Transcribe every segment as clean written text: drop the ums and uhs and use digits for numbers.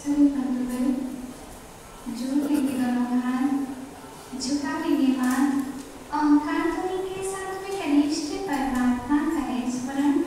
सभी बंधुगण जोड़ लेंगे दोनों हाथ, झुका लेंगे हाथ, ओंकार ध्वनि के साथ में कनिष्ठ परमात्मा करें स्मरण।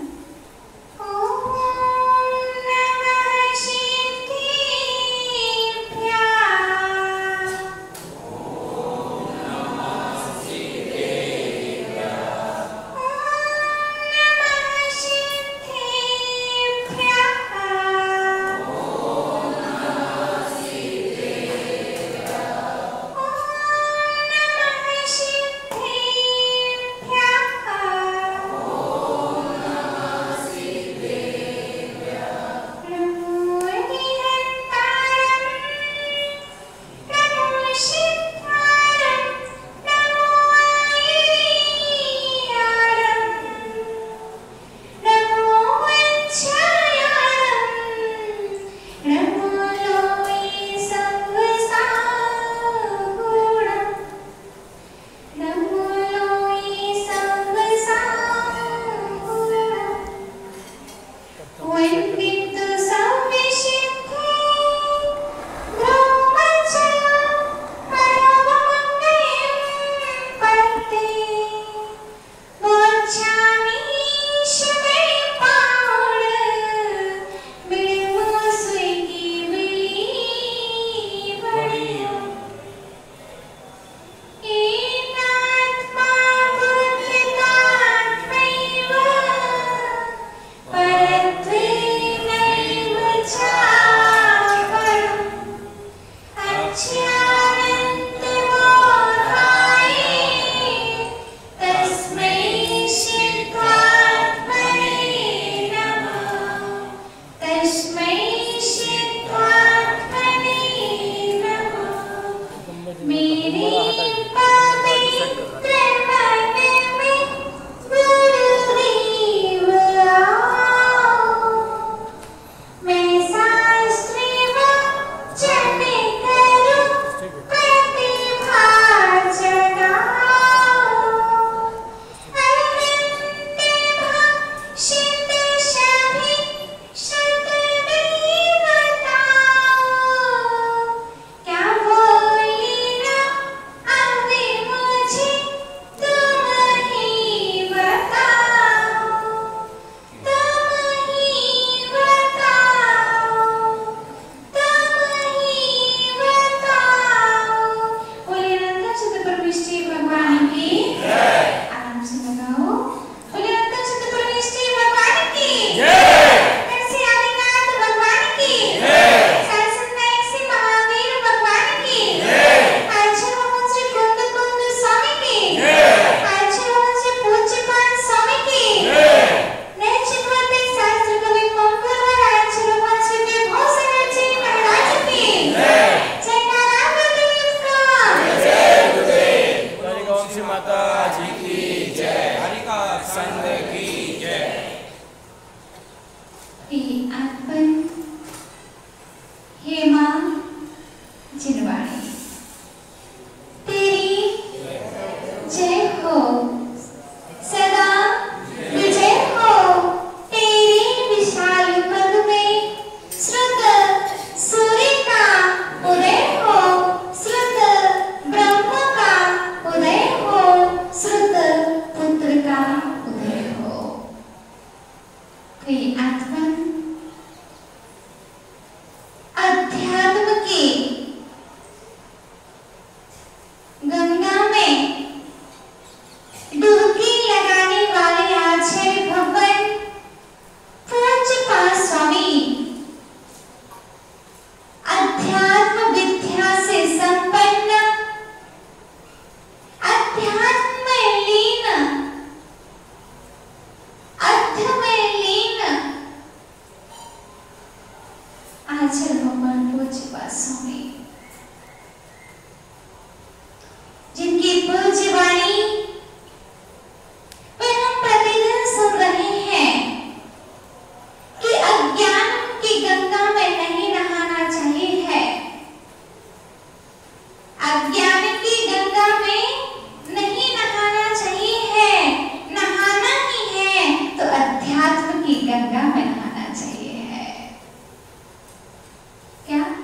क्या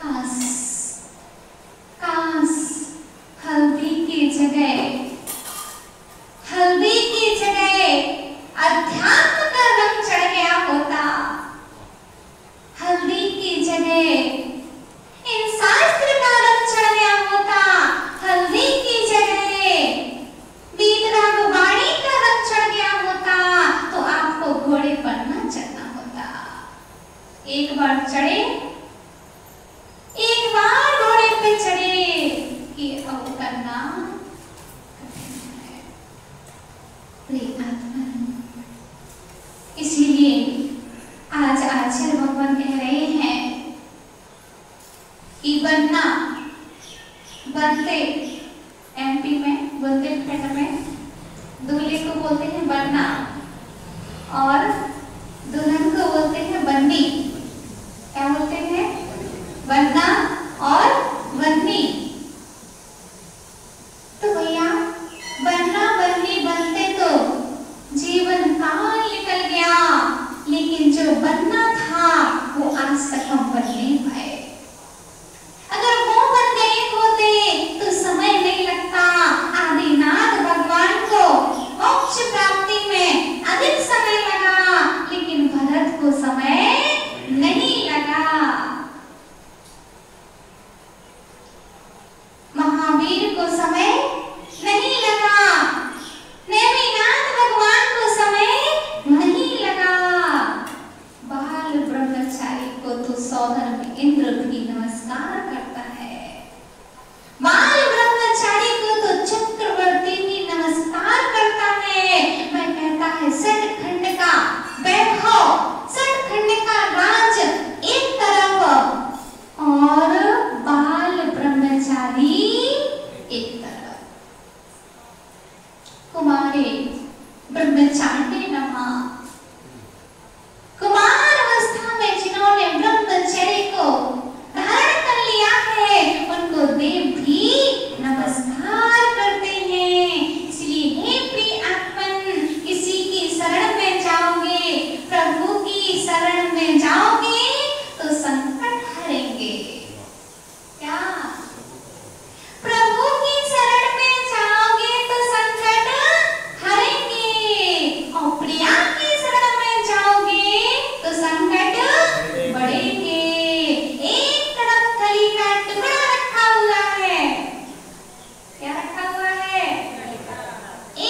काश काश हल्दी की जगह अध्यात्म का रंग चढ़ गया होता। हल्दी की जगह इन शास्त्र का रंग चढ़ गया होता। हल्दी की जगह वीतराग वाणी का रंग चढ़ गया होता तो आपको घोड़े पर न चढ़ना होता। एक बार चढ़े, एक बार घोड़े पे चढ़े कि अब करना कठिन है। प्रिय आत्मा, इसीलिए आज आचार्य भगवान कह रहे हैं कि बनते एमपी में बुंदेलखंड में दूल्हे को बोलते हैं बनना और दुल्हन को बोलते हैं बन्नी। क्या बोलते हैं? बनना और बन्नी। तो भैया बनना बन्नी बनते तो जीवन काल निकल गया, लेकिन जो बनना था वो आज तक हम बन नहीं पाए। अगर वो बन गए होते तो समय नहीं लगता आदिनाथ भगवान को मोक्ष प्राप्ति में अधिक समय लगा, लेकिन भरत को समय नहीं लगा। महावीर को समय नहीं लगा, नेमिनाथ भगवान को समय नहीं लगा। बाल ब्रह्मचारी को तो सौधर में इंद्र भी नमस्कार करता है। बाल ब्रह्मचारी को तो चक्रवर्ती भी नमस्कार करता है। मैं कहता है सतखंड का वैभव, सतखंड का राज एक तरफ और बाल ब्रह्मचारी एक तरफ। कुमारे ब्रह्मचारी नमः। कुमार अवस्था में जिन्होंने ब्रह्मचर्य को धारण कर लिया है उनको देव भी नमस्कार करते हैं। इसलिए हे प्रिय आत्मन, किसी की शरण में जाओगे, प्रभु की शरण में जाओगे तो संकट हरेंगे। क्या? प्रभु की शरण में जाओगे तो संकट हरेंगे और प्रिया की शरण में जाओगे तो संकट बढ़ेंगे। एक तरफ थली का टुकड़ा रखा हुआ है। क्या रखा हुआ है?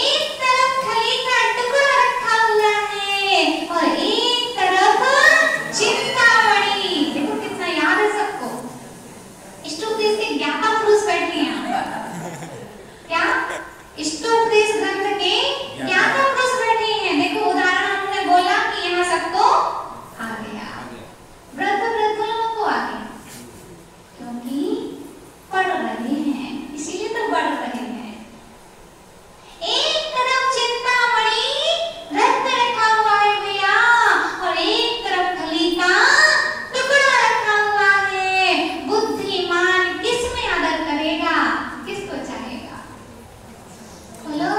एक तरफ थली का टुकड़ा रखा हुआ है और एक तरफ चिंतामणि। देखो कितना याद है सबको। इष्टोपदेश के ज्ञाता पुरुष बैठे हैं यहाँ पर। क्या? इष्टोपदेश ग्रंथ के ज्ञाता पुरुष बैठे हैं। देखो उदाहरण हमने बोला कि यहाँ सबको आ गया, वृद्धों को आ गया, क्योंकि पढ़ रहे हैं, इसीलिए तो बढ़ रहे हैं। एक तरफ चिंतामणि रत्न रखा हुआ है भैया और एक तरफ थली का टुकड़ा रखा हुआ है। बुद्धिमान किसमें आदर करेगा, किसको चाहेगा? बोलो।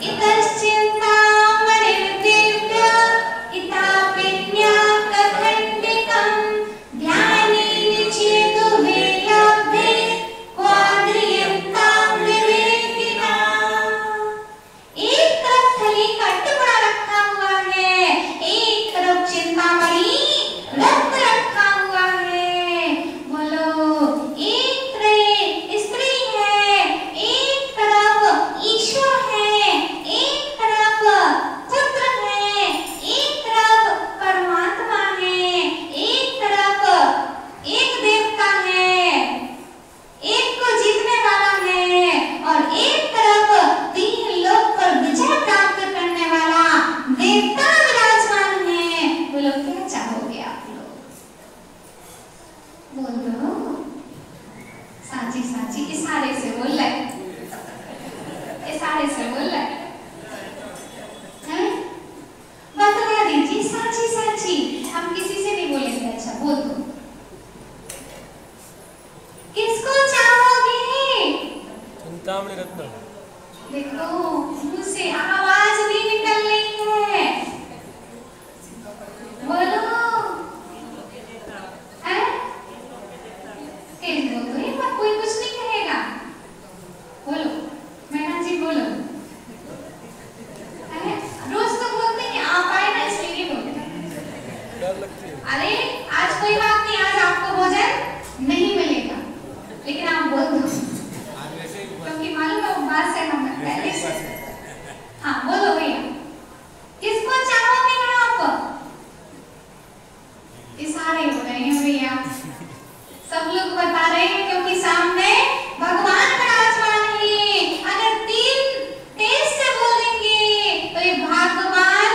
इधर चिंतामणि दिव्य इतापिन्याकखण्डिकं ध्यानेन चेतो वेलभ्ये क्वाद्रियन्तां विवेकिना। एक तरफ थली का टुकड़ा रखा हुआ है, एक तरफ चिंतामणि रत्न रखा हुआ है। बोलो। एक स्त्री है, एक तरफ ईश्वर है, एक तरफ पुत्र है, एक तरफ परमात्मा है, एक तरफ एक देवता है, एक को जीतने वाला है और एक तरफ तीन लोक पर विजय प्राप्त करने वाला देवता विराजमान है। बोलो क्या चाहोगे आप लोग? बोलो। साची साची इशारे से बोल रहे, इशारे से बोल रहे हैं। बता दीजिए साची साची। हम किसी से नहीं बोलेंगे। अच्छा बोल दो। किसको चाहोगे? चिंतामणि रत्न। देखो मुंह से आवाज भी निकल रही है। बोलो। हैं? लोग बता रहे हैं क्योंकि सामने भगवान विराजमान है। अगर तीन तेज से बोल देंगे तो ये भगवान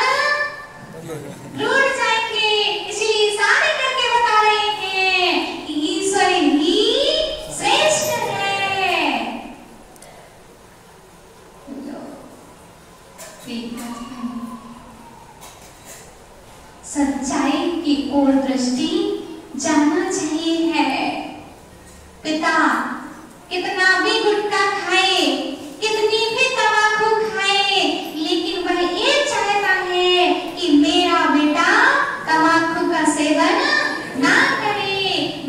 रूठ जाएंगे, इसलिए इशारे करके बता रहे हैं कि ईश्वर ही श्रेष्ठ है। सच्चाई की ओर दृष्टि जाना चाहिए है। पिता कितना भी गुटखा खाए, कितनी भी तंबाकू खाए, लेकिन वह ये चाहता है कि मेरा बेटा तंबाकू का सेवन ना करे,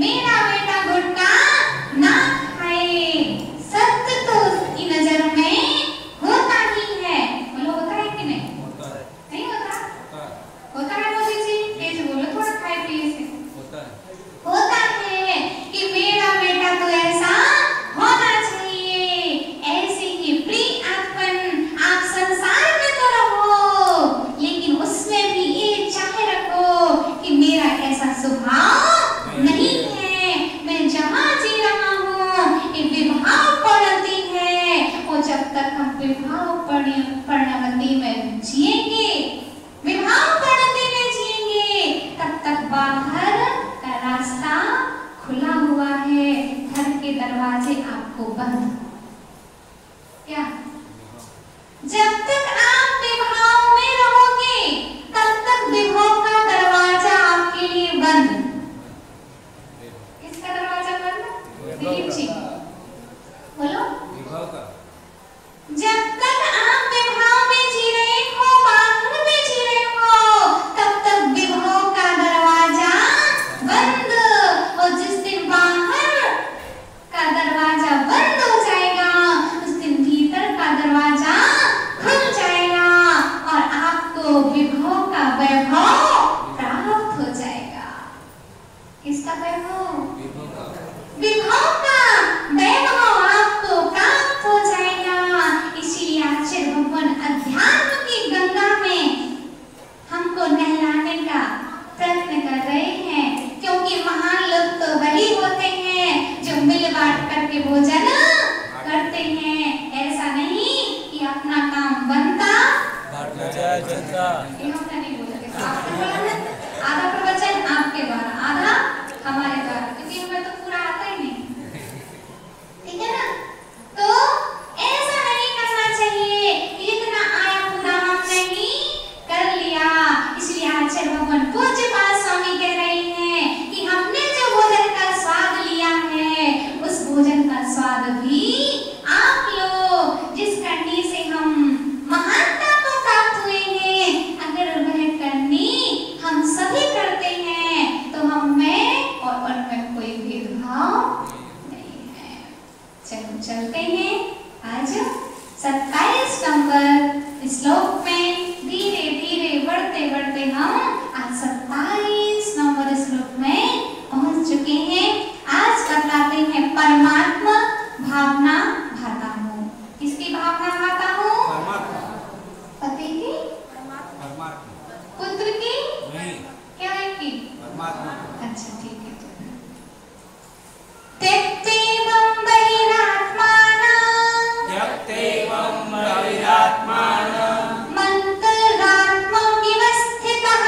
मेरा बेटा गुटखा ना खाए। सत्य तो उसकी नजर में होता ही है। बोलो होता है कि नहीं? होता है। नहीं होता? होता है मोदी जी, तेज बोलो थोड़ा खाए पिए से। होता है कि मेरा बेटा तो ऐसा होना चाहिए। ऐसे ही प्रिय आत्मन आप संसार में तो रहो, लेकिन उसमें भी ये चाहे रखो कि मेरा ऐसा स्वभाव नहीं है। मैं जहाँ जी रहा हूँ ये विवाह पड़ती है, और जब तक हम विवाह परिणति में जिएंगे, विवाह परिणति में जिएंगे, तब तक बाहर का रास्ता खुला हुआ है, घर के दरवाजे आपको बंद। क्या? जब तक आप विवाह में रहोगे तब तक विवाह का दरवाजा आपके लिए बंद। किसका दरवाजा बंद? दिलीप जी बोलो। विवाह का। जब तक आप विवाह में जी रहे हो, बाहर में जी रहे हो, तब तक विवाह का दरवाजा बंद। और जिस दिन बाहर का दरवाजा बंद हो जाएगा, उस दिन भीतर का दरवाजा खुल जाएगा और आपको विवाह का वैभव प्राप्त हो जाएगा। किसका वैभव? विवाह का वैभव आपको प्राप्त हो जाएगा। इसीलिए आचार्य भगवान अध्यात्म की गंगा में हमको नहलाने का प्रयत्न कर रहे हैं, क्योंकि महान लोग तो वही होते हैं जो मिल बांट करके भोजन करते हैं। ऐसा नहीं कि अपना काम बनता जनता। नहीं बोलेंगे आधा प्रवचन आपके द्वारा, आधा हमारे द्वारा, क्योंकि हमें तो पूरा आता ही नहीं, ठीक है ना? तो ऐसा नहीं करना चाहिए कि इतना आया पूरा हमने ही कर लिया। इसलिए आचार्य भगवान पूज्यपाद स्वामी कह रहे हैं कि हमने जो भोजन का स्वाद लिया है, उस भोजन का स्वाद भी आप लो, जिस करनी से हम महानता को प्राप्त हुए हैं। अगर वह करनी हम सभी करते हैं तो हम में और उनमें कोई भेदभाव नहीं है। चलो चलते हैं आज 27 नंबर श्लोक में, धीरे धीरे बढ़ते बढ़ते हम आज 27 नंबर श्लोक में पहुंच चुके हैं। आज बताते हैं परमात्मा भावना भाता हूँ। किसकी भावना भाता हूँ? पति की? पुत्र की? नहीं। क्या है की? परमात्मा। अच्छा ठीक है। त्यक्तेवं बहिरात्मानं मंतरात्मा व्यवस्थितः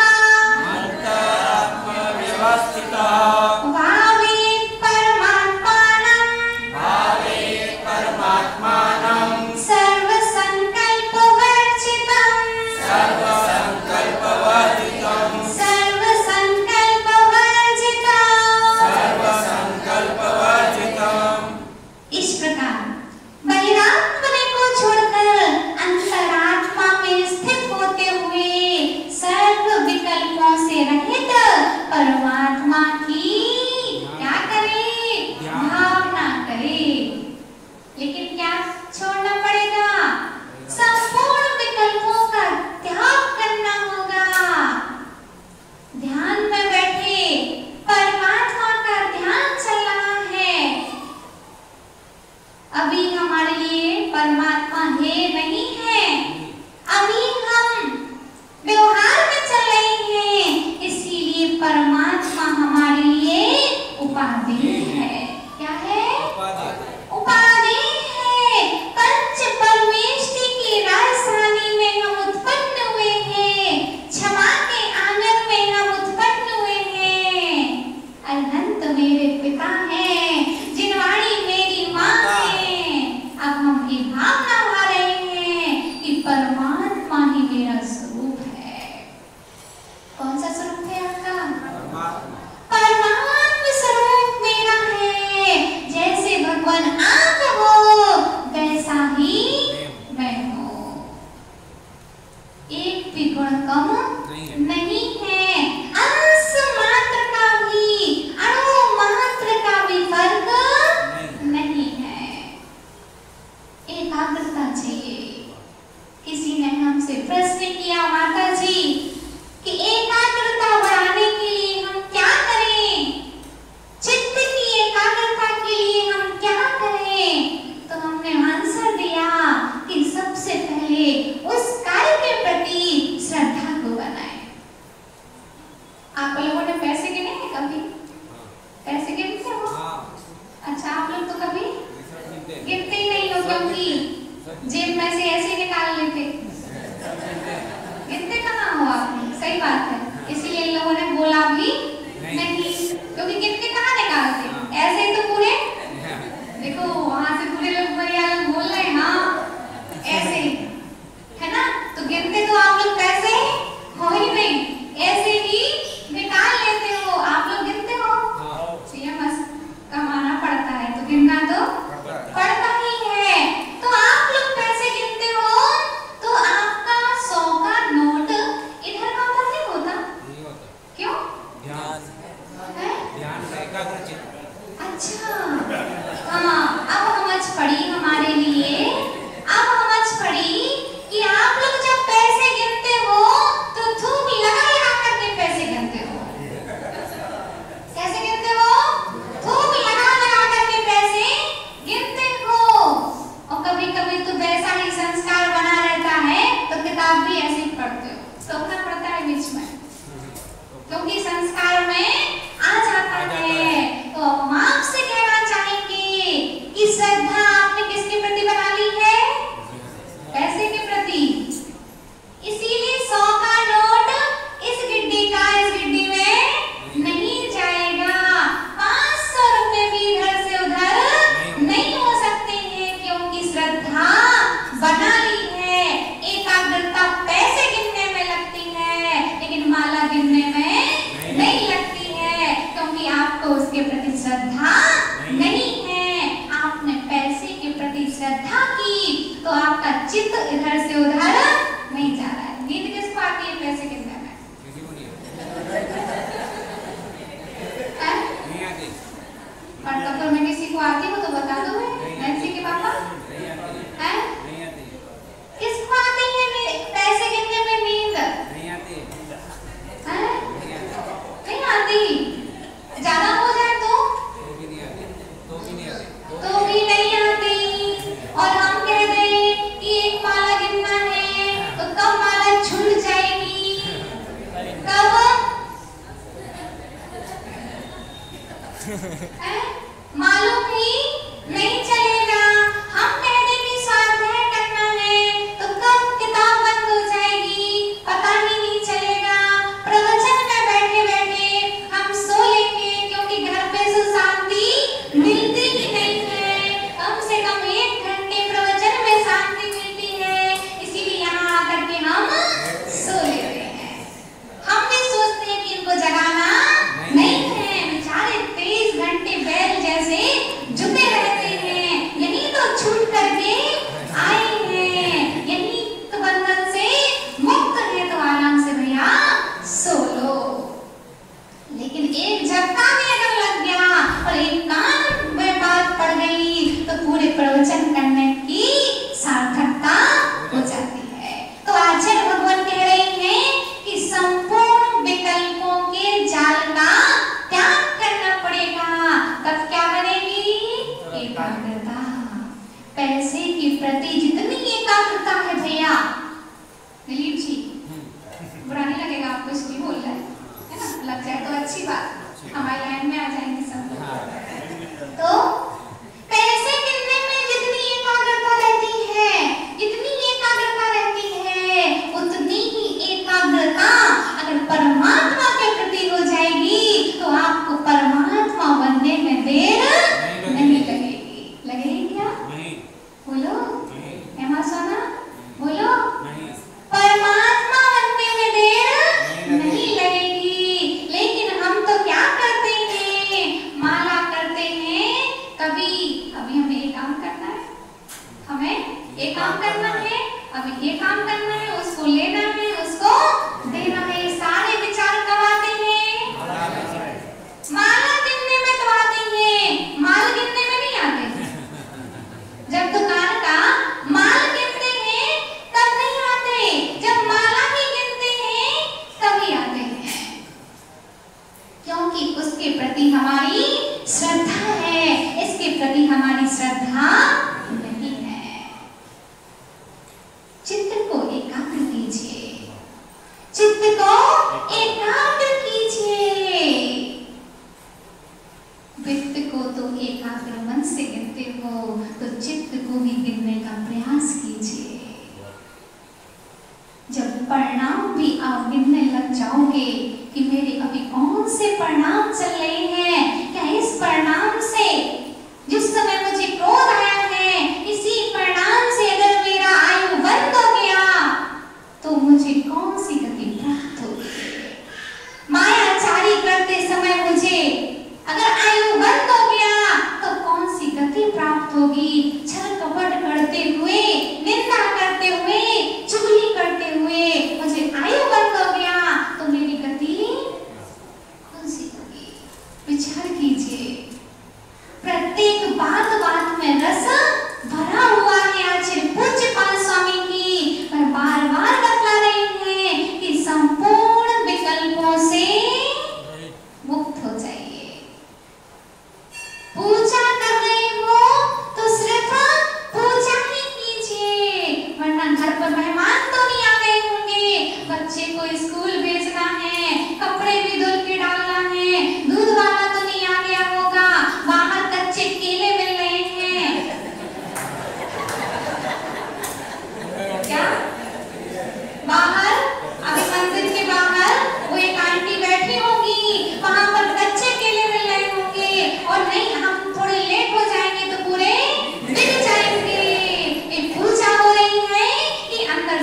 अच्छा, आप लोग तो कभी गिनते ही नहीं हो, क्योंकि जेब में से ऐसे निकाल लेते। गिनते कहाँ हो आप? सही बात है, इसीलिए इन लोगों ने बोला भी नहीं, क्योंकि गिन के कहाँ निकालते? ऐसे ही तो पूरे, देखो वहां से पूरे लोग बढ़िया लोग बोल रहे हैं, हाँ ऐसे ही है ना। तो गिनते तो आप लोग कैसे हो ही नहीं, ऐसे ही निकाल लेते हो। आप लोग गिनते हो? सीएमएस कमाना पड़ता है तो गिनना तो पड़ता ही है। तो आप लोग कैसे गिनते हो? तो आपका 100 का नोट इधर का उधर नहीं होता। क्यों? ध्यान एकाग्रचित। अच्छा, हाँ, अब समझ पड़ी हमारे लिए। अब समझ पड़ी कि आप लोग जब पैसे गिनते हो तो थूक लगा लगा करके पैसे गिनते हो। कैसे गिनते हो? थूक लगा लगा करके पैसे गिनते हो। और कभी कभी तो वैसा ही संस्कार बना रहता है तो किताब भी ऐसे ही पढ़ते हो, टोकना पड़ता है बीच में, क्योंकि संस्कार में आ जाता है। तो हम आपसे कहना चाहेंगे कि श्रद्धा आपने किसके प्रति बना ली है? पैसे के प्रति। इसीलिए 100 का नोट इस गिड्डी का इस गिड्डी में नहीं जाएगा। 500 रुपए भी इधर से उधर नहीं हो सकते हैं, क्योंकि श्रद्धा बना ली है। एकाग्रता पैसे गिनने में लगती है, लेकिन माला गिनने में नहीं लगती है, क्योंकि आपको उसके प्रति श्रद्धा नहीं है। आपने पैसे के प्रति श्रद्धा की तो आपका चित्त इधर से उधर नहीं जा रहा है। नींद किसको आती है पैसे गिनने में? और कपड़ में किसी को आती हो तो बता दो। नैन्सी के पापा हैं? किसको आती है पैसे गिनने में नींद? नहीं आती। ज्यादा हो जाए तो भी नहीं आती। और हम कह दें कि एक माला गिनना है तो कब माला छूट जाएगी? कब? मालूम ही नहीं चलेगा। हम कह दें कि स्वाध्याय करना है तो कब किताब बंद हो जाएगी पता ही नहीं चलेगा। प्रवचन में बैठे बैठे हम सो लेंगे, क्योंकि घर पे से शांति मिलती ही नहीं है। कम से कम 1 घंटे प्रवचन में शांति मिलती है, इसीलिए यहाँ आकर के हम सो लेते हैं। हम भी सोचते हैं कि इनको जगाना नहीं है, बेचारे 23 घंटे बैल जैसे जुटे रहते हैं, यही तो छूट करके आए हैं, यही तो बंधन से मुक्त है, तो आराम से भैया सो लो। लेकिन एक झटका भी अगर लग गया और एक कान में बात पड़ गई तो पूरे प्रवचन करने की सार्थकता हो जाती है। तो आचार्य भगवान कह रहे हैं कि संपूर्ण विकल्पों के जाल का त्याग करना पड़ेगा, तब क्या बनेगी? एकाग्रता। पैसे के प्रति जितनी एकाग्रता है भैया, दिलीप जी बुरा नहीं लगेगा आपको इसलिए बोल रहे हैं, है ना? लग जाए तो अच्छी बात, हमारे लाइन में आ जाएंगे सब। तो पैसे गिनने में जितनी एकाग्रता रहती है, जितनी एकाग्रता रहती है, उतनी ही एकाग्रता अगर परमात्मा के प्रति हो जाएगी तो आपको परमात्मा बनने में देर नहीं लगेगी। लगेगी क्या? बोलो, हेमा सोना बोलो। चित्त को तो एकाग्र मन से गिनते हो, तो चित्त को भी गिनने का प्रयास कीजिए। जब परिणाम भी आप गिनने लग जाओगे कि मेरे अभी कौन से परिणाम चल रहे हैं, क्या इस परिणाम से जिस समय मुझे क्रोध आया है, इसी परिणाम से अगर मेरा आयु बंद हो गया तो मुझे कौन सी गति प्राप्त होगी। मायाचारी करते समय मुझे अगर आयु बंद हो गया तो कौन सी गति प्राप्त होगी। छल कपट करते हुए, निंदा करते हुए, चुगली करते हुए मुझे आयु बंद हो गया तो मेरी गति कौन सी होगी। विचार कीजिए। प्रत्येक बात बात में रस भरा हुआ है। आचार्य पूज्यपाल स्वामी की पर बार बार बतला रहे हैं कि संपूर्ण विकल्पों से मुक्त हो जाइए। पूजा कर रहे हो तो सिर्फ पूजा ही कीजिए, वरना घर पर मेहमान तो नहीं आ गए होंगे। बच्चे को स्कूल भेजना है, कपड़े भी धुल के डालना है, दूध वाला तो नहीं आ गया होगा, बाहर कच्चे केले मिल रहे हैं। क्या बाहर अभी मंदिर के बाहर वो एक आंटी बैठी होगी, वहां पर कच्चे केले मिल रहे होंगे, और नहीं हम थोड़े लेट हो जाएंगे तो पूरे बिक जाएंगे। ये पूजा हो रही है कि अंदर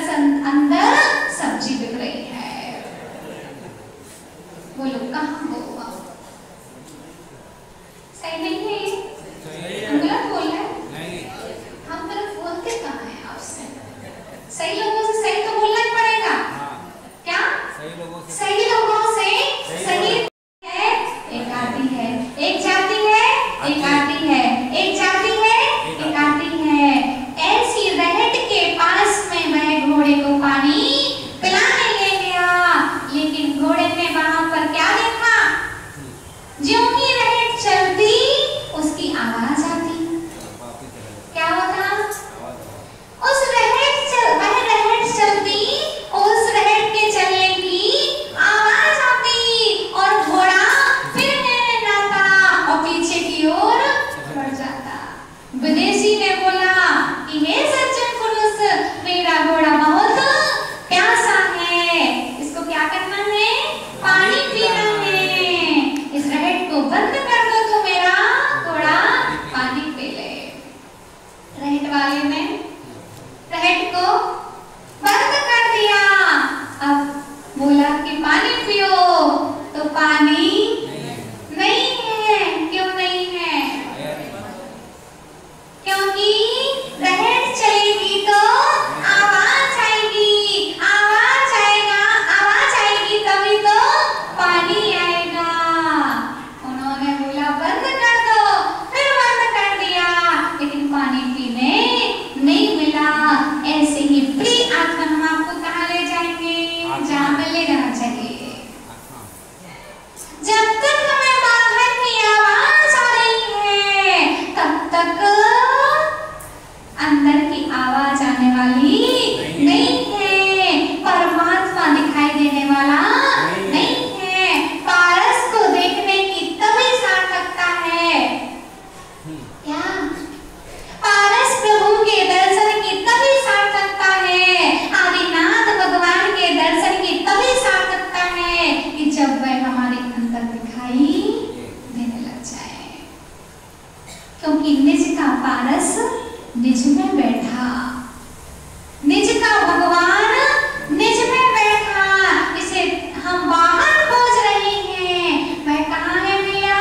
सब्जी बिक रही है। वो लोग कहाँ हो, सही नहीं है, हम गलत बोल रहे हैं। हम गलत बोलते कहाँ हैं आपसे। सही लोगों से सही तो बोलना ही पड़ेगा। क्या सही लोगों से सही है। एक आती है, एक जाती है, एक आती है, एक जाती है, एक आती है। ऐसी रहट के पास में वह घोड़े को पानी पिलाने ले गया, लेकिन घोड़े ने वहां पर क्या देखा, ज्यों ही रहट चलती उसकी आवाज आती। क्या होता, उस वह रहट चलती, उस रहट के चलने की आवाज आती और घोड़ा फिर नहलाता और पीछे की ओर बढ़ जाता। विदेशी ने बोला कि हे सज्जन पुरुष, मेरा घोड़ा बहुत प्यासा है, इसको क्या करना है, पानी पीना है। इस रहट को बंद कर दो तो मेरा घोड़ा पानी पी ले। रहट वाले ने रहट को बंद कर दिया। अब बोला कि पानी पियो, तो पानी नहीं है। क्यों नहीं है? क्योंकि रहट चलेगी तो आवाज आएगी, आवाज आएगी तभी तो पानी आएगा। उन्होंने बोला बंद कर दो, फिर बंद कर दिया, लेकिन पानी पीने नहीं मिला। ऐसे ही प्रिय आत्मा हम आपको कहाँ ले जाएंगे, जहाँ पे ले जाना चाहिए। जब तक हमें बाहर की आवाज आ रही है तब तक अंदर की आवाज आने वाली नहीं है। परमात्मा दिखाई देने वाला नहीं है। पारस को देखने की तभी सार्थकता है। क्या पारस प्रभु के दर्शन की तभी सार्थकता है, आदिनाथ भगवान के दर्शन की तभी सार्थकता है कि जब वह हमारे अंदर दिखाई देने लग जाए। क्योंकि निज का पारस निज में बैठा, निज का भगवान निज में बैठा। इसे हम बाहर खोज रहे हैं, वह कहाँ है भैया,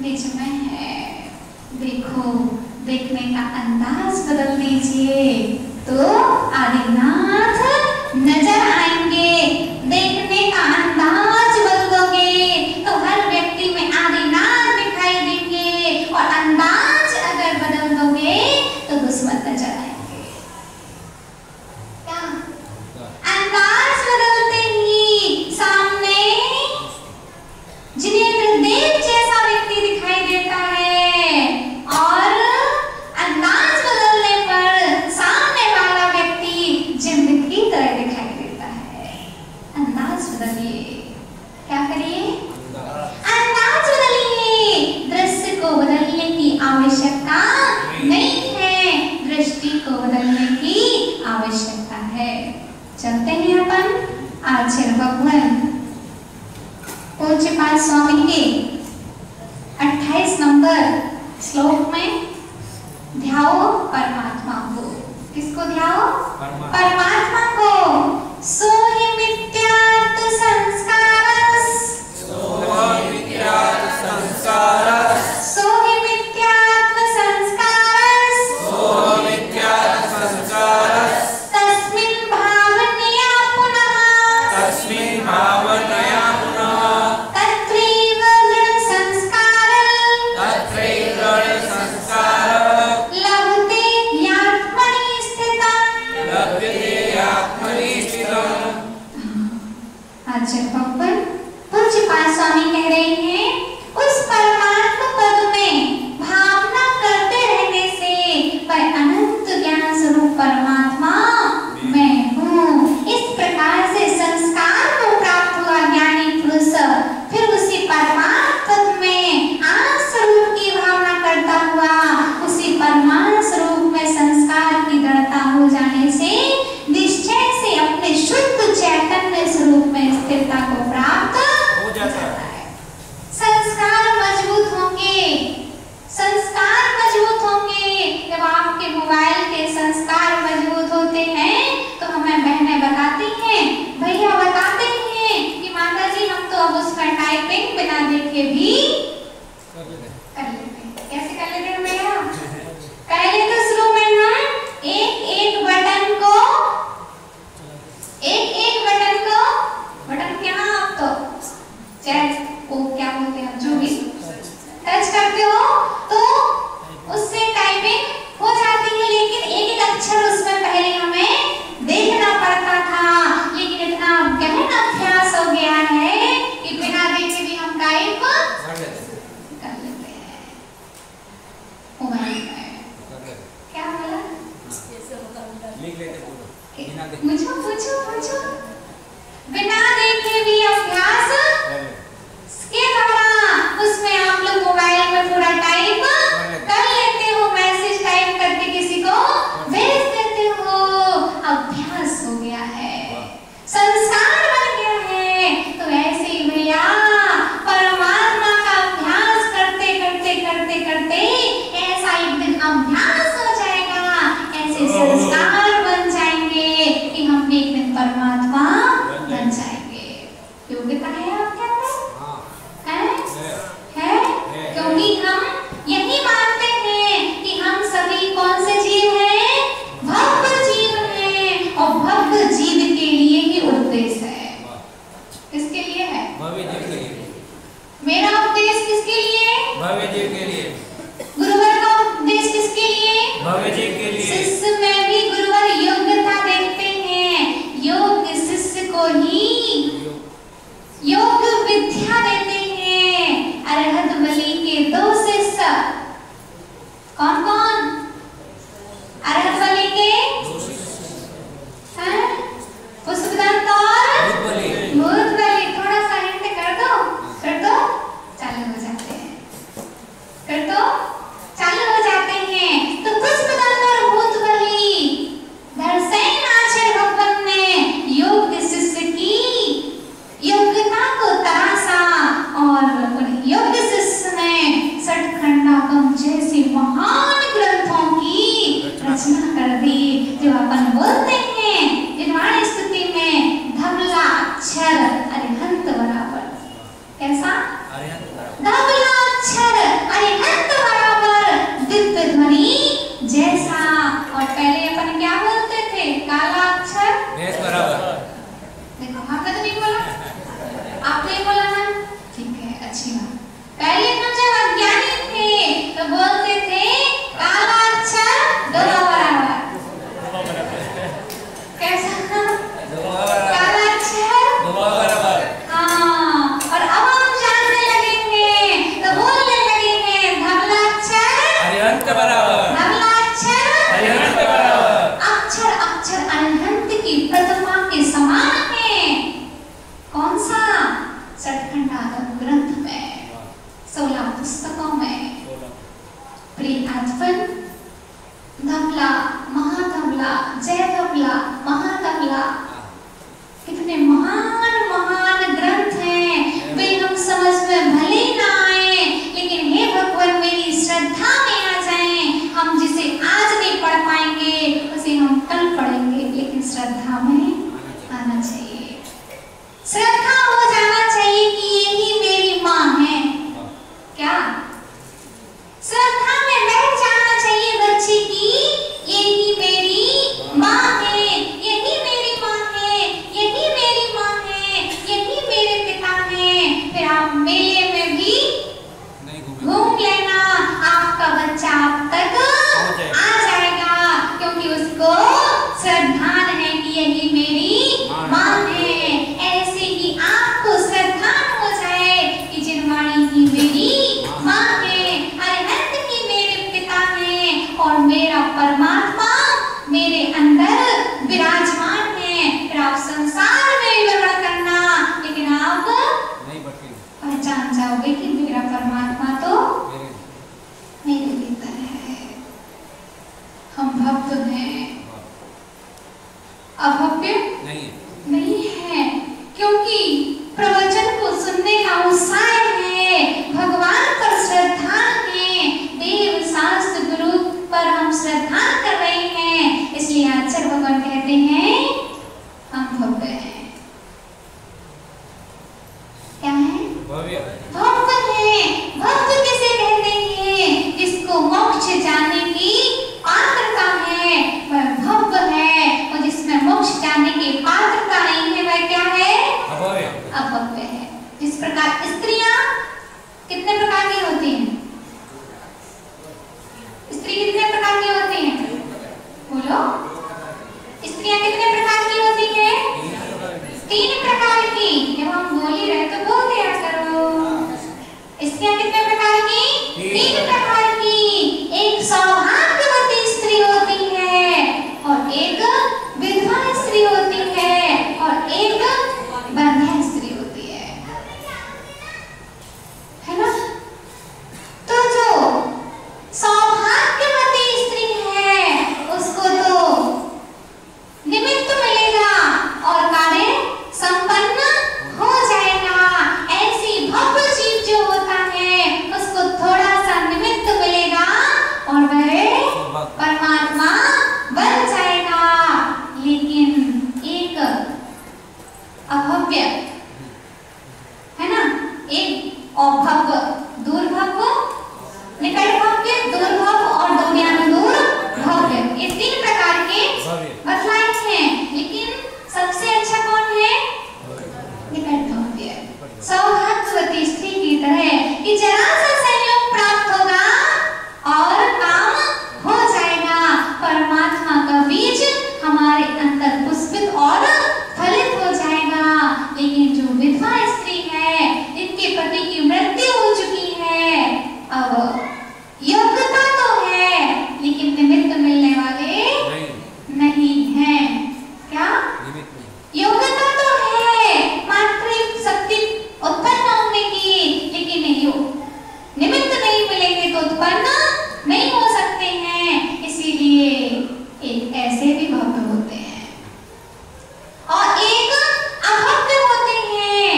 निज में है। देखो, देखने का अंदाज बदल दीजिए तो आदिनाथ नजर आएंगे। देखने का अंदाज बदलोगे तो हर व्यक्ति में आदिनाथ दिखाई देंगे, और अंदाज अगर बदल दोगे तो दुश्मन नजर आएंगे। क्या अंदाज बदलते ही सामने जिनेंद्र देव जैसा व्यक्ति दिखाई देता है, और अंदाज बदलने पर सामने वाला व्यक्ति जिंदगी की तरह दिखाई देता है। अंदाज बदलिए। 28 नंबर श्लोक में ध्याओ परमात्मा को। किसको ध्याओ? परमात्मा को। सोहि मिथ्यात् संस्कारस्, सोहि मिथ्यात् संस्कारस्, तस्मिन् भावनया पुनः, तत्रैव दृढ संस्कारः, लभते यात्मनि स्थितम्। आचार्य भगवान पूज्य पाद स्वामी कह रहे हैं, उस परमात्मा पद में भावना करते रहने से वह अनंत ज्ञान स्वरूप परमात्मा मैं हूँ। इस प्रकार से संस्कार को प्राप्त हुआ ज्ञानी पुरुष फिर उसी परमात्मा पद में आनंद स्वरूप की भावना करता हुआ उसी परमात्मा स्वरूप में संस्कार की दृढ़ता हो जाने से निश्चय से अपने शुद्ध चैतन्य स्वरूप में स्थिरता को प्राप्त हो जाता है। संस्कार मजबूत होंगे, संस्कार मजबूत होंगे। जब आपके मोबाइल के संस्कार मजबूत होते हैं तो हमें बहनें बताती हैं, भैया बताते हैं कि माता जी हम तो अब उसमें टाइपिंग बिना देखे भी कर लेते हैं। कैसे कर लेते हैं भैया? पहले तो शुरू में हम एक एक बटन को बटन क्या आप तो चैट वो क्या बोलते हैं जो भी टच करते हो तो उससे टाइपिंग हो जाती है, लेकिन एक एक अक्षर उसमें पहले हमें देखना पड़ता था। लेकिन इतना गहन अभ्यास हो गया है कि बिना देखे भी हम टाइप कर लेते हैं। मोबाइल में क्या बोला? लिख लेते पूछो बिना देखे भी अभ्यास के द्वारा उसमें आप लोग मोबाइल में पूरा टाइप कर लेते हो, मैसेज टाइप करके किसी को भेज देते हो। अभ्यास हो गया है, संस्कार बन गया है। तो ऐसे ही भैया परमात्मा का अभ्यास करते करते करते करते ऐसा एक दिन अभ्यास हो जाएगा, ऐसे संस्कार बन जाएंगे कि हम एक दिन परमात्मा बन जाएंगे। योग्यता है आपके अंदर? है? क्योंकि हम यही मानते हैं कि हम सभी कौन से जीव हैं? भव्य जीव हैं, और भव्य जीव के लिए ही उपदेश है। किसके लिए है? भव्य जीव के लिए। मेरा उपदेश किसके लिए? भव्य जीव के लिए। गुरुवर का उपदेश किसके लिए? भव्य जीव के लिए। शिष्य में भी गुरुवर योग्यता देखते हैं, योग्य शिष्य को ही योग विद्या देते हैं। अरहत बलि के दो शिष्य कौन कौन? अरहत बलि के पुष्पदंत और भूत बलि। थोड़ा सा हिंट कर दो चालू हो जाते हैं, तो पुष्पदंत और भूत बलि धरसेन आचार्य भगवान ने योग्य शिष्य की योग्यता को तराशा और योग्य शिष्य ने षटखंडागम जैसी महान ग्रंथों की रचना कर दी, जो अपन बोलते हैं निर्वाण स्तुति में धवला अक्षर अरिहंत बराबर। कैसा? धवला अक्षर अरिहंत बराबर दिव्य ध्वनि जैसा। और पहले अपन क्या बोलते थे? काला अक्षर भैंस बराबर। देखो हमने तो नहीं बोला, आपने बोला ना, ठीक है, अच्छी बात। पहले हम जब अज्ञानी थे तो बोलते थे काला अक्षर दोनों बराबर। कैसा? काला अक्षर दोनों बराबर। हाँ, और अब हम जानने लगेंगे तो बोलने लगेंगे धवला अक्षर अरिहंत बराबर, धवला अक्षर अरिहंत बराबर। अक्षर अक्षर अरिहंत की प्रतिमा के समान है। कौन सा? षटखंडागम ग्रंथ में 16 पुस्तकों में। प्रिय आत्मन धवला, महाधवला, जय धवला, महाधवला, कितने महान महान ग्रंथ हैं। वे हम समझ में भले ना आए, लेकिन हे भगवान तो उत्पन्न नहीं हो सकते हैं, इसीलिए एक ऐसे भी भव्य होते हैं और एक अभव्य होते हैं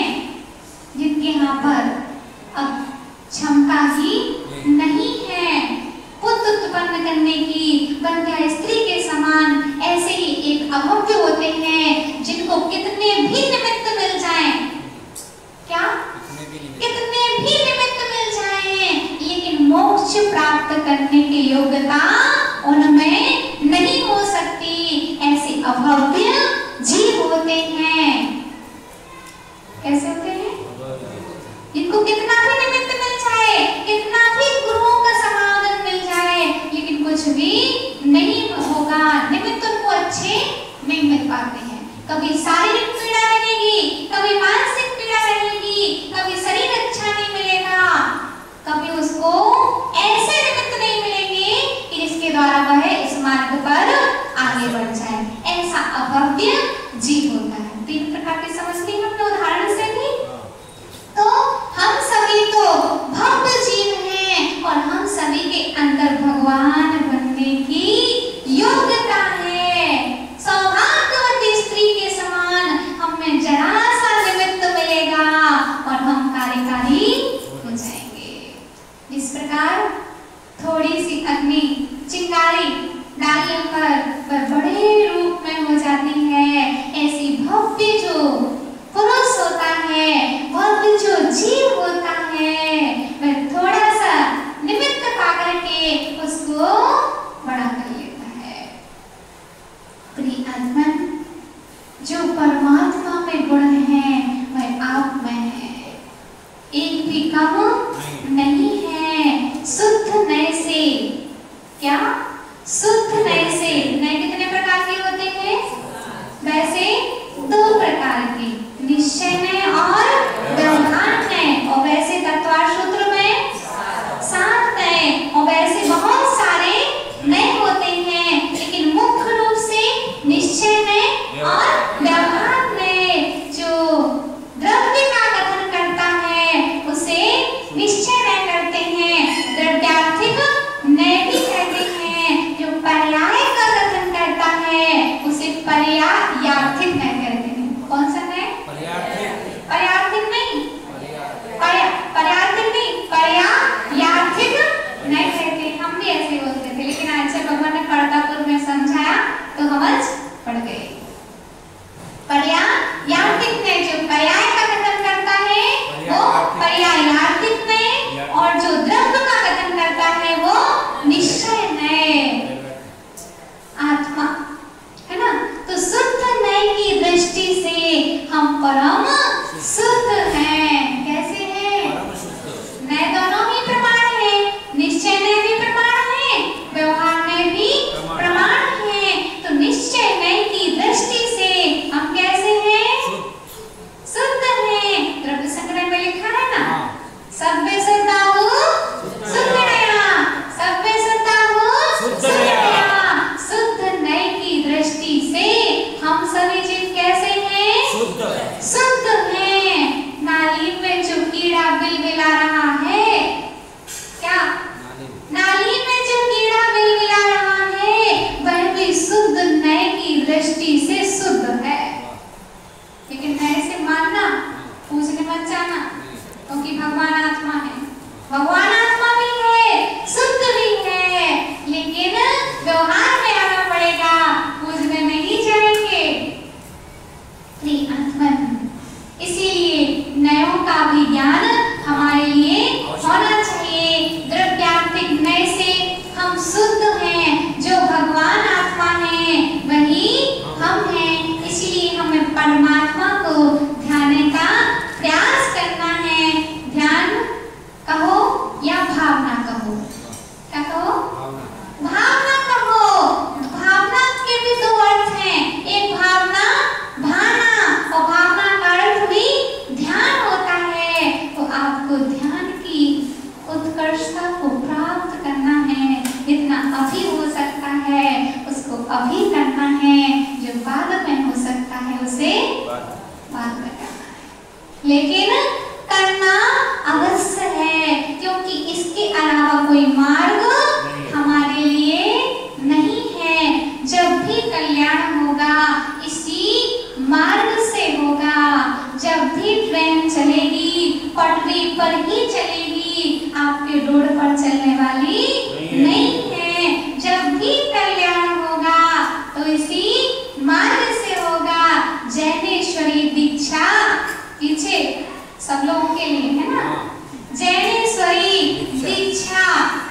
जिनके यहाँ पर अब क्षमता ही नहीं है पुत्र उत्पन्न करने की, बंध्या स्त्री के समान। ऐसे ही एक अभव्य होते हैं जिनको कितने भी निमित्त मिल जाएं, क्या कितने भी निमित्त मिल जाएं, लेकिन मोक्ष प्राप्त करने की योग्यता उनमें नहीं हो सकती। ऐसे अभव्य जीव होते हैं। कैसे होते हैं? जिनको कितना भी निमित्त मिल जाए, कितना भी गुरुओं का समागम मिल जाए, लेकिन कुछ भी नहीं होगा, निमित्त उनको अच्छे नहीं मिल पाते हैं। कभी शारीरिक पीड़ा रहेगी, कभी मानसिक पीड़ा रहेगी, कभी शरीर अच्छा नहीं मिलेगा, कभी उसको ऐसे निमित्त नहीं मिलेंगे कि जिसके द्वारा वह इस मार्ग पर आगे बढ़ जाए। ऐसा अभव्य जीव होता है। तीन प्रकार की समझ ली हमने उदाहरण से भी। तो हम सभी तो भव्य जीव हैं और हम सभी के अंदर भगवान बनने की योग्यता है। सौभाग्यवती स्त्री के समान हमें जरा सा निमित्त मिलेगा और हम कार्यकारी हो जाएंगे। जिस प्रकार थोड़ी सी अग्नि चिंगारी डालने पर बड़े रूप में हो जाती है, ऐसी भव्य जो पुरुष होता है, भव्य जो जीव होता है, वह थोड़ा सा निमित्त पाकर के उसको बड़ा कर लेता है। प्रिय आत्मन, जो परमात्मा में गुण है वह आप में है, एक भी कम नहीं है। शुद्ध नए से, क्या शुद्ध नए से, नए कितने प्रकार के होते हैं? वैसे दो प्रकार के, निश्चय नए और व्यवहार नए, और वैसे तत्वार्थ सूत्र में 7 नए, और वैसे बहुत सारे नए होते हैं, लेकिन मुख्य रूप से निश्चय नए और व्यवहार नए। जो द्रव्य का कथन करता है उसे निश्चय नए कहते हैं, द्रव्यार्थिक नए भी कहते हैं। जो पर्याय का कथन करता है उसे पर्यायार्थिक नए कहते हैं। कौन सा नए? पर्यायार्थिक नहीं, पर्यायार्थिक नहीं, पर्यायार्थिक नए कहते हैं। हम भी ऐसे बोलते थे, लेकिन आज से भगवान ने पर्दापुर में समझाया तो समझ पड़ गई। पर्यायार्थिक नए, जो पर्याय का कथन करता है वो पर्यायार्थिक नए, और जो द्रव्य का कथन करता है वो निश्चय नए। आत्मा है ना, तो शुद्ध नए की दृष्टि से हम परम शुद्ध हैं। कैसे हैं? नए दोनों ही प्रमाण है, निश्चय नए भी प्रमाण है, व्यवहार में भी प्रमाण है। तो निश्चय नए की दृष्टि से हम कैसे हैं? शुद्ध हैं। द्रव्य संग्रह में लिखा है ना, सभ्य शुद्धाहु शुद्धया, सभ्य शुद्धाहु शुद्धया। शुद्ध नए की दृष्टि से हम सभी जीव कैसे हैं? शुद्ध हैं। नाली में जो कीड़ा बिलबिला रहा है, क्या नाली में जो कीड़ा बिलबिला रहा है वह भी शुद्ध नए की दृष्टि से शुद्ध है। लेकिन नए से मानना, पूछने मत जाना, क्योंकि भगवान आत्मा है, भगवान आत्मा भी है, शुद्ध भी है, लेकिन व्यवहार में आना पड़ेगा, पूजने नहीं जाएंगे। इसीलिए नयों का भी ज्ञान हमारे लिए होना चाहिए। द्रव्यार्थिक नए से हम शुद्ध हैं, जो भगवान आत्मा है वही हम हैं। इसीलिए हमें परमात्मा को ध्यान का प्रयास करना है। ध्यान कहो या भावना कहो, क्या कहो? भावना कहो। भावना के भी दो अर्थ हैं, एक भावना भावना, और भावना का अर्थ भी ध्यान होता है। तो आपको ध्यान की उत्कर्षता को प्राप्त करना है, जितना अभी हो सकता है उसको अभी करना है, जो बाद में हो सकता है उसे बाद में करना है। लेकिन करना अवश्य है, क्योंकि इसके अलावा कोई चलने वाली नहीं है। जब भी कल्याण होगा तो इसी मार्ग से होगा। जैनेश्वरी दीक्षा पीछे सब लोगों के लिए है ना। जैनेश्वरी दीक्षा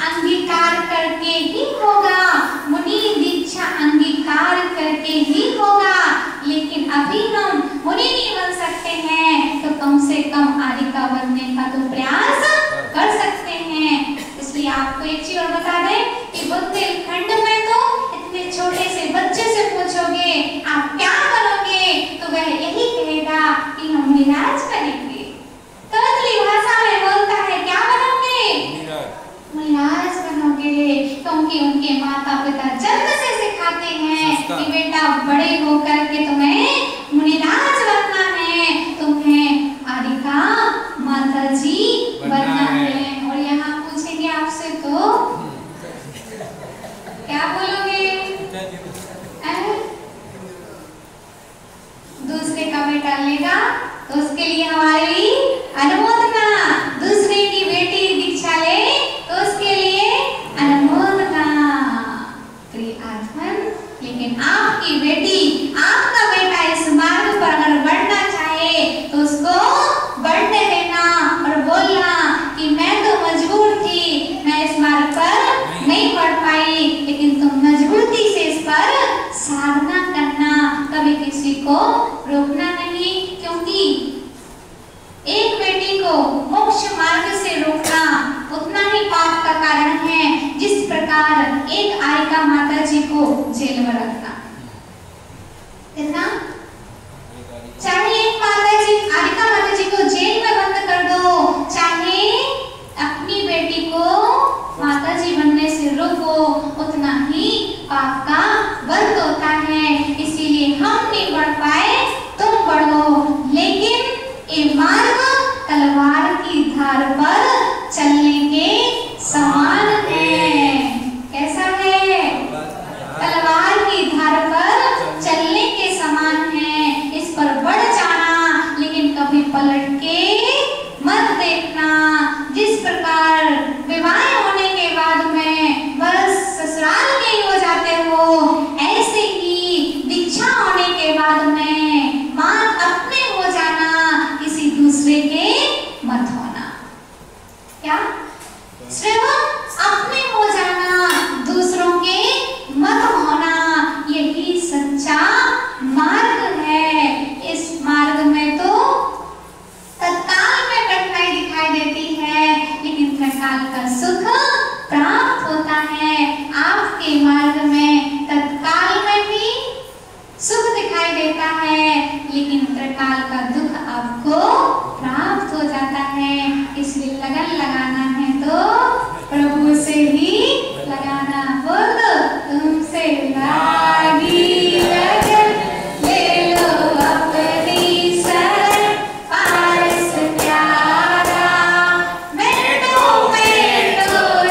अंगीकार करके ही होगा, मुनि दीक्षा अंगीकार करके ही होगा। लेकिन अभी हम मुनि नहीं बन सकते हैं तो कम से कम आदिका बनने का तो प्रयास कर सकते हैं। इसलिए आपको एक चीज और बता दें कि बुंदेलखंड में तो इतने छोटे से बच्चे से पूछोगे आप क्या करोगे तो वह यही कहेगा कि हम मुनिराज बनेंगे। तोतली भाषा में बोलता है क्या बनोगे? मुनिराज बनोगे, क्योंकि उनके माता पिता जन्म से सिखाते हैं कि बेटा बड़े होकर के तुम्हें मुनिराज बनना है, तुम्हें आदिका माता जी बनना है। और यहाँ पूछेंगे आपसे तो क्या बोलोगे? दूसरे का बेटा लेगा तो उसके लिए हमारी अनुमोदना, दूसरे की बेटी दीक्षा ले तो उसके लिए अनुमोदना। प्रिय आत्मन, लेकिन आपकी बेटी, आपका बेटा इस मार्ग पर अगर बढ़ना चाहे तो उसको बढ़ने देना और बोलना कि मैं तो मजबूर थी, मैं इस मार्ग पर नहीं बढ़ पाई, लेकिन तुम मजबूती से इस पर साधना करना, कभी किसी को रोकना नहीं। क्योंकि एक बेटी को मोक्ष मार्ग से रोकना उतना ही पाप का कारण है जिस प्रकार एक आदिका माता जी को जेल में रखना। कितना? चाहे एक माता जी, आदिका माता जी को जेल में बंद कर दो, चाहे अपनी बेटी को माता जी बनने से रोको, उतना ही पाप का बंद होता है। इसीलिए हम नहीं बढ़ पाए, तुम बढ़ो। लेकिन ये मार्ग तलवार की धार पर चलने के समान है। कैसा है? तलवार की धार पर चलने के समान है। इस पर बढ़ जाना, लेकिन कभी पलट के मत देखना। जिस प्रकार विवाह होने के बाद में बस ससुराल के ही हो जाते हो, ऐसे ही दीक्षा होने के बाद में मां अपने हो जाना, किसी दूसरे के मत होना। क्या? सिर्फ अपने हो जाना, दूसरों के मत होना, यही सच्चा मार्ग है। इस मार्ग में तो तत्काल में कठिनाई दिखाई देती है, लेकिन त्रिकाल का सुख प्राप्त होता है। आपके मार्ग में तत्काल में भी सुख दिखाई देता है, लेकिन त्रिकाल का दुख आपको प्राप्त हो जाता है। इसलिए लगन लगाना है तो प्रभु से ही लगाना। बोल तुमसे लागी लगन, ले लो अपनी शरण, पारस प्यारा, मेटो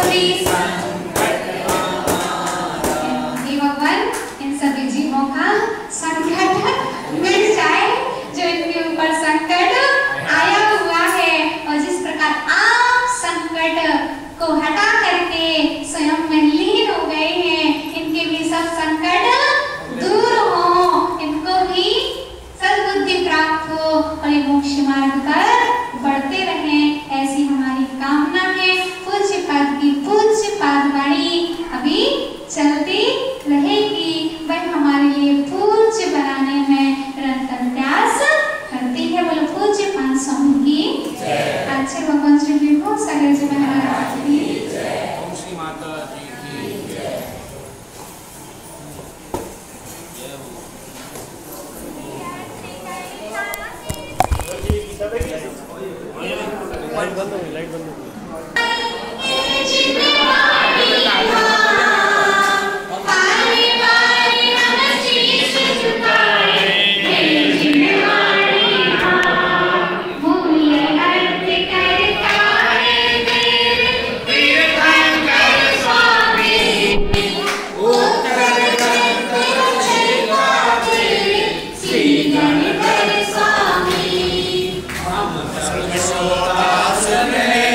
जी संकट हमारा। हे भगवान, इन सभी जीवों का संकट मिट जाए जो इनके ऊपर संकट आया हुआ है। और जिस प्रकार आप संकट को हटा करके स्वयं में लीन हो गए हैं, इनके भी सब संकट दूर हो, इनको भी सद्बुद्धि प्राप्त हो और ये मोक्ष मार्ग पर बढ़ते रहें, ऐसी हमारी कामना है। पूज्य पाद की पूज्य पाद वाणी अभी चलती रहेगी। वह हमारे लिए पूज्य बनाने में निरंतर प्रयास करती है। बोलो पूज्य पाद स्वामी की अच्छे भगवान श्री विभू सागर जी महाराज की जय। ओम श्री माता जी की जय। लाइट बंद हो गई, लाइट बंद हो गई। सर्वशोदासने